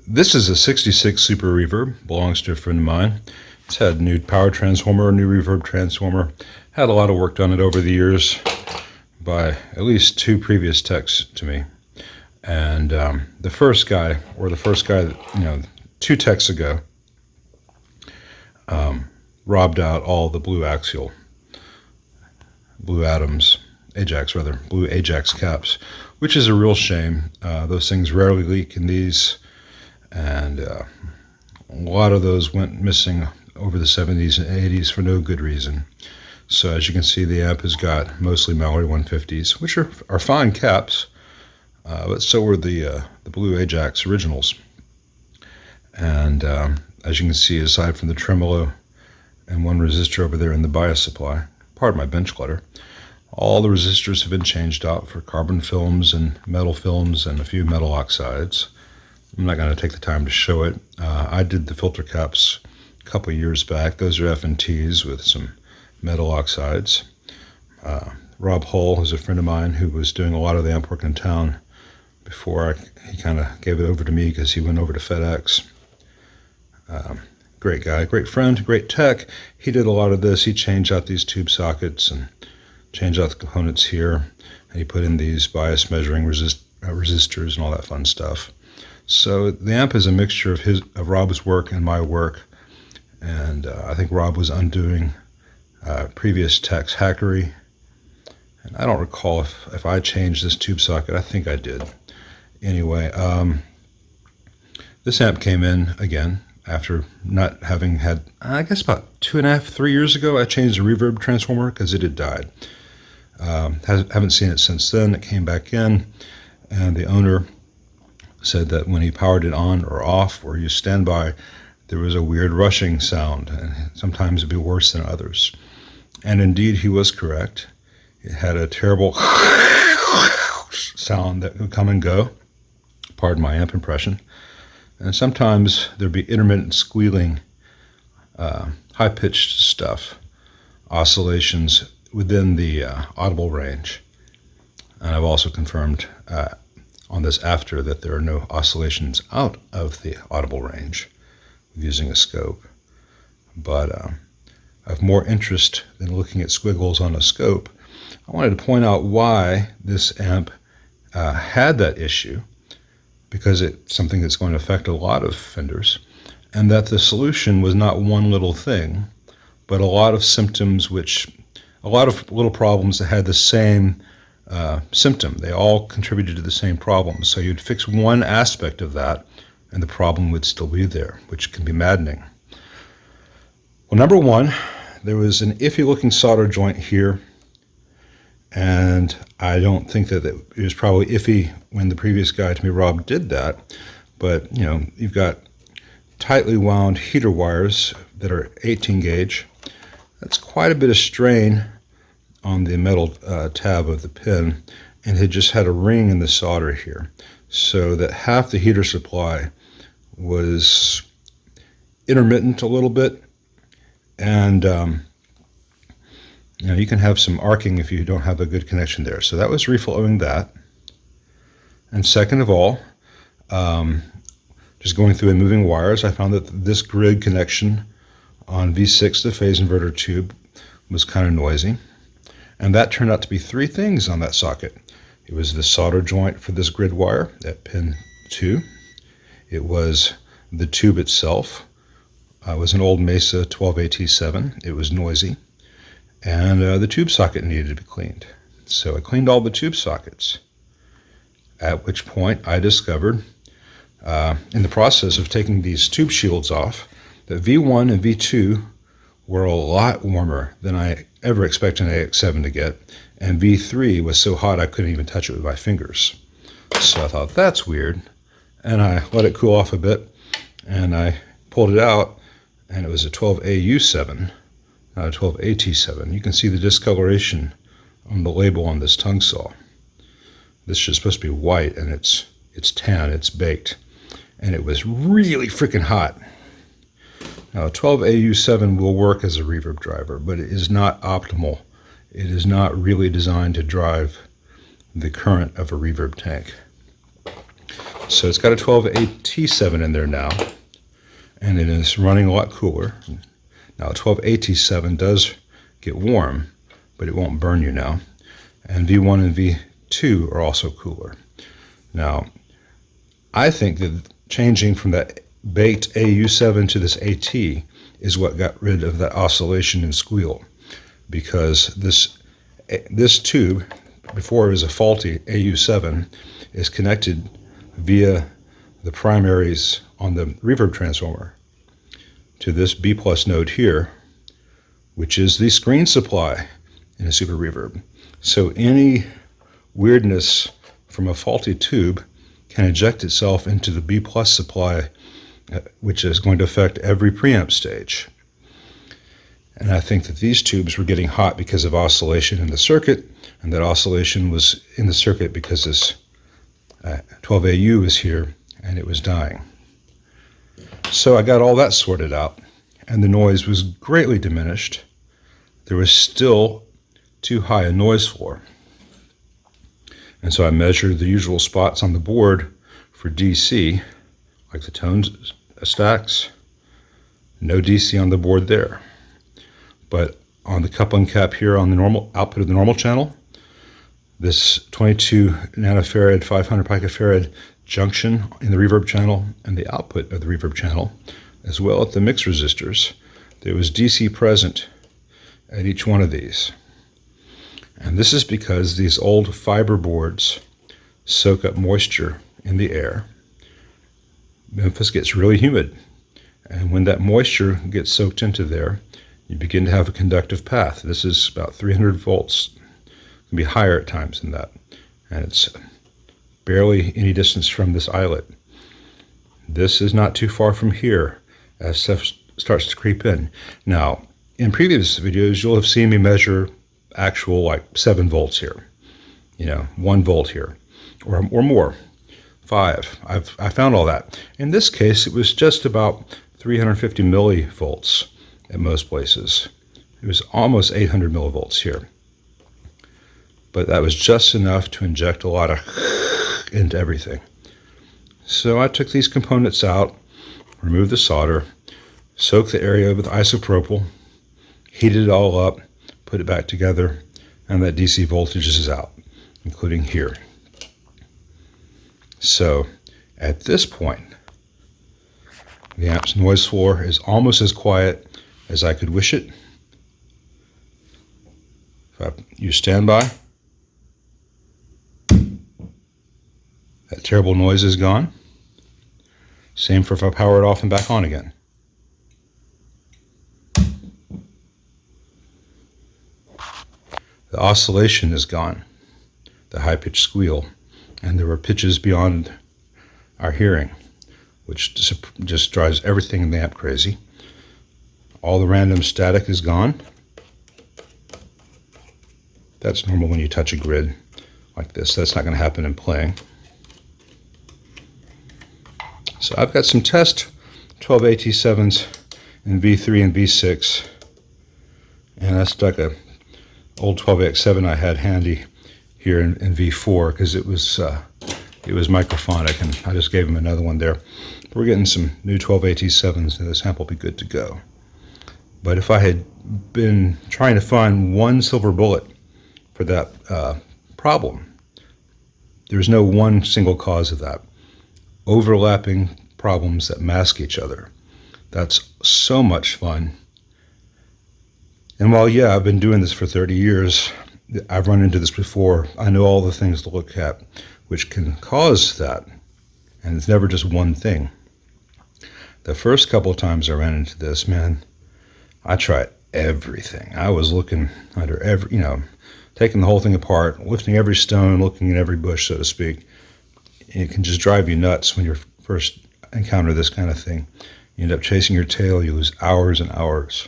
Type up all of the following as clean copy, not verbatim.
This is a 66 Super Reverb, belongs to a friend of mine. It's had a new power transformer, a new reverb transformer. Had a lot of work done it over the years by at least two previous techs to me. And the first guy that, 2 techs ago, robbed out all the blue Ajax caps, which is a real shame. Those things rarely leak in these, and a lot of those went missing over the 70s and 80s for no good reason. So as you can see, the amp has got mostly Mallory 150s, which are fine caps, but so were the blue Ajax originals. And as you can see, aside from the tremolo and one resistor over there in the bias supply, part of my bench clutter, all the resistors have been changed out for carbon films and metal films and a few metal oxides. I'm not going to take the time to show it. I did the filter caps a couple years back. Those are F&Ts with some metal oxides. Rob Hull is a friend of mine who was doing a lot of the amp work in town before he kind of gave it over to me because he went over to FedEx. Great guy, great friend, great tech. He did a lot of this. He changed out these tube sockets and changed out the components here. And he put in these bias measuring resistors and all that fun stuff. So the amp is a mixture of Rob's work and my work. And I think Rob was undoing previous tech's hackery. And I don't recall if I changed this tube socket. I think I did. Anyway, this amp came in again after not having had, I guess about 2.5, 3 years ago, I changed the reverb transformer because it had died. Haven't seen it since then. It came back in, and the owner said that when he powered it on or off or used standby, there was a weird rushing sound, and sometimes it'd be worse than others. And indeed, he was correct. It had a terrible sound that would come and go. Pardon my amp impression. And sometimes there'd be intermittent squealing, high-pitched stuff, oscillations within the audible range. And I've also confirmed on this after that there are no oscillations out of the audible range using a scope. But of more interest than looking at squiggles on a scope, I wanted to point out why this amp had that issue, because it's something that's going to affect a lot of Fenders, and that the solution was not one little thing, but a lot of symptoms a lot of little problems that had the same symptom. They all contributed to the same problem. So you'd fix one aspect of that, and the problem would still be there, which can be maddening. Well, number one, there was an iffy-looking solder joint here, and I don't think that it was probably iffy when the previous guy to me, Rob, did that. But, you've got tightly wound heater wires that are 18 gauge. That's quite a bit of strain on the metal tab of the pin, and it just had a ring in the solder here, so that half the heater supply was intermittent a little bit, and you can have some arcing if you don't have a good connection there. So that was reflowing that. And second of all, just going through and moving wires, I found that this grid connection on V6, the phase inverter tube, was kind of noisy. And that turned out to be 3 things on that socket. It was the solder joint for this grid wire at pin 2. It was the tube itself. It was an old Mesa 12AT7. It was noisy. And the tube socket needed to be cleaned. So I cleaned all the tube sockets, at which point I discovered, in the process of taking these tube shields off, that V1 and V2 were a lot warmer than I ever expected an AX7 to get, and V3 was so hot I couldn't even touch it with my fingers. So I thought, that's weird, and I let it cool off a bit, and I pulled it out, and it was a 12AU7, not a 12AT7. You can see the discoloration on the label on this tongue saw. This is supposed to be white, and it's tan, it's baked, and it was really freaking hot. Now, 12AU7 will work as a reverb driver, but it is not optimal. It is not really designed to drive the current of a reverb tank. So it's got a 12AT7 in there now, and it is running a lot cooler. Now 12AT7 does get warm, but it won't burn you now. And V1 and V2 are also cooler. Now, I think that changing from that baked AU7 to this AT is what got rid of that oscillation and squeal, because this tube, before it was a faulty AU7, is connected via the primaries on the reverb transformer to this B+ node here, which is the screen supply in a super reverb. So any weirdness from a faulty tube can inject itself into the B+ supply, which is going to affect every preamp stage. And I think that these tubes were getting hot because of oscillation in the circuit, and that oscillation was in the circuit because this 12AU was here and it was dying. So I got all that sorted out, and the noise was greatly diminished. There was still too high a noise floor. And so I measured the usual spots on the board for DC, like the tone stacks. No DC on the board there. But on the coupling cap here on the normal output of the normal channel, this 22 nanofarad, 500 picofarad junction in the reverb channel and the output of the reverb channel, as well as the mix resistors, there was DC present at each one of these. And this is because these old fiber boards soak up moisture in the air. Memphis gets really humid, and when that moisture gets soaked into there, you begin to have a conductive path. This is about 300 volts. It can be higher at times than that, and it's barely any distance from this eyelet. This is not too far from here as stuff starts to creep in. Now, in previous videos, you'll have seen me measure actual like 7 volts here, 1 volt here, or more, 5. I found all that. In this case, it was just about 350 millivolts at most places. It was almost 800 millivolts here. But that was just enough to inject a lot of into everything. So I took these components out, removed the solder, soaked the area with isopropyl, heated it all up, put it back together, and that DC voltage is out, including here. So at this point, the amp's noise floor is almost as quiet as I could wish it. If I use standby, that terrible noise is gone. Same for if I power it off and back on again. The oscillation is gone, the high-pitched squeal, and there were pitches beyond our hearing, which just drives everything in the amp crazy. All the random static is gone. That's normal when you touch a grid like this. That's not going to happen in playing. So I've got some test 12AT7s in V3 and V6, and I stuck a old 12AX7 I had handy here in V4 because it was microphonic, and I just gave him another one there. We're getting some new 12AT7s, and this amp will be good to go. But if I had been trying to find one silver bullet for that problem, there's no one single cause of that. Overlapping problems that mask each other. That's so much fun. And while, yeah, I've been doing this for 30 years, I've run into this before. I know all the things to look at which can cause that. And it's never just one thing. The first couple of times I ran into this, man, I tried everything. I was looking under every, taking the whole thing apart, lifting every stone, looking at every bush, so to speak. It can just drive you nuts when you first encounter this kind of thing. You end up chasing your tail, you lose hours and hours.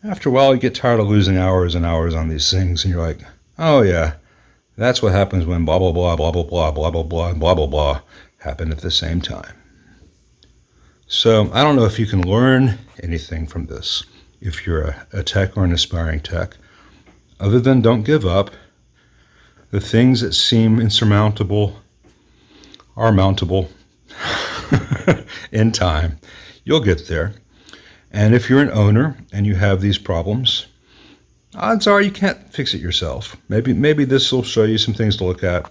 After a while, you get tired of losing hours and hours on these things, and you're like, oh yeah, that's what happens when blah, blah, blah, blah, blah, blah, blah, blah, blah, and blah, blah, blah happen at the same time. So I don't know if you can learn anything from this if you're a tech or an aspiring tech, other than don't give up. The things that seem insurmountable are mountable, in time. You'll get there. And if you're an owner and you have these problems, odds are you can't fix it yourself. Maybe this will show you some things to look at.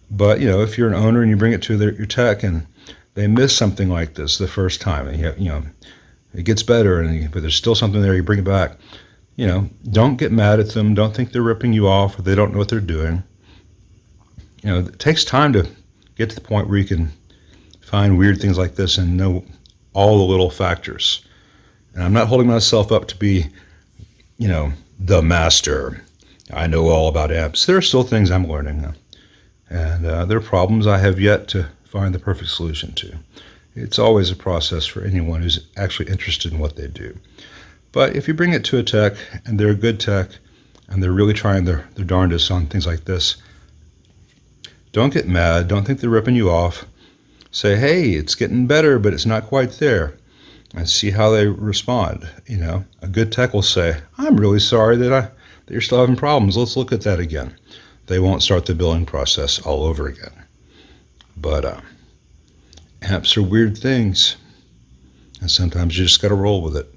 But if you're an owner and you bring it to your tech and they miss something like this the first time, and it gets better, but there's still something there, you bring it back. Don't get mad at them. Don't think they're ripping you off or they don't know what they're doing. It takes time to get to the point where you can find weird things like this and know all the little factors. And I'm not holding myself up to be, the master. I know all about amps. There are still things I'm learning. And there are problems I have yet to find the perfect solution to. It's always a process for anyone who's actually interested in what they do. But if you bring it to a tech, and they're a good tech, and they're really trying their darndest on things like this, don't get mad. Don't think they're ripping you off. Say, hey, it's getting better, but it's not quite there. And see how they respond. A good tech will say, I'm really sorry that you're still having problems. Let's look at that again. They won't start the billing process all over again. But amps are weird things, and sometimes you just got to roll with it.